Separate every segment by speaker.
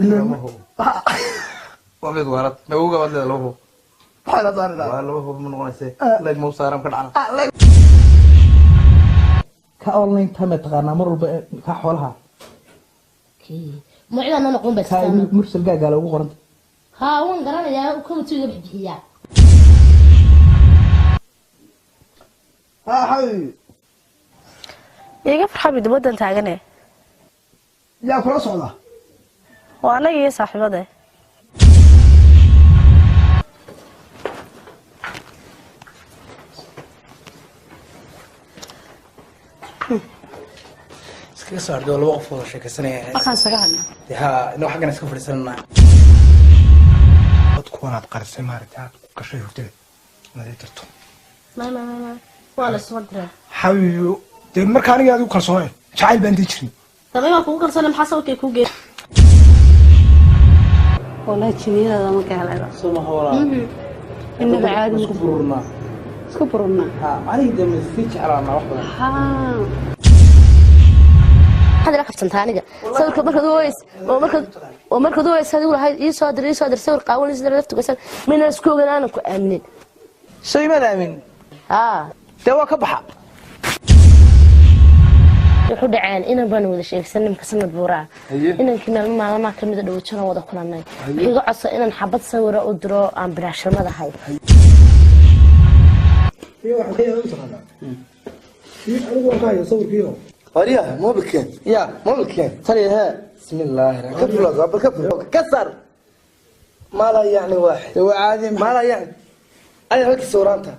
Speaker 1: ما هو وابد ورد ما هو قبل له هو
Speaker 2: حالا صار ذا
Speaker 1: والله هو من غنسي لا مو صار مكان على
Speaker 2: كأونلاين تمت غانا مر كحولها
Speaker 3: معي أنا نقوم بس
Speaker 2: مرسل جا قالوا وقرنت
Speaker 3: ها وين قرنا يا وكم تيجي بحجية
Speaker 2: ها حبيبي
Speaker 4: iga farxabid wadan taagane
Speaker 2: yaa kula socda
Speaker 4: waa anaga iyo saaxiibada
Speaker 5: iska saardo laba qof oo sheekaysanaya
Speaker 4: waxaan saga hadlaa
Speaker 5: ha inuu xaqan iska fadhiisanaa dadku wanaad qarsay maartaa gashay hurtada maday tarto
Speaker 4: ma wala soo diray
Speaker 5: xabiyo de marka aniga aad u kalsoonay jacayl baan dijirin
Speaker 4: sabay waa kugu kalsoonay maxaa sababtay ku geey walahi jimiyada ma ka helay
Speaker 1: soo hawla
Speaker 4: inaba caadi
Speaker 1: isku burna ha aniga dama si jeclaana wax badan
Speaker 4: ha
Speaker 3: هذا لك فتنتانية صورك مركز ويس ومركز ويس هذا يقول هاي يصادر صور قاول يصدر لفته بس من السكوب أنا كأمنين
Speaker 2: shay ma aamin
Speaker 3: dee
Speaker 2: waa ka baxa
Speaker 3: wuxuu dhaceen inaan baan wada sheegsanay ka sanad buuraa inaan kina maalma ka mid dhow jiro wada kulanay iga codsa inaan xabad sawir u diro aan biraashimadahay
Speaker 2: iyo waxa ka yeelan karana anigu waan ka hayo sawirkiyo
Speaker 1: هريا مو بكين
Speaker 2: يا
Speaker 1: مو بكين
Speaker 2: taliya ha
Speaker 1: بسم الله الرحمن الرحيم كسر ما لا يعني واحد
Speaker 2: waa caadi
Speaker 1: ما لا يعني أنا هيك سورانتا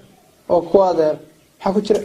Speaker 2: oo ku adeer waxa ku jira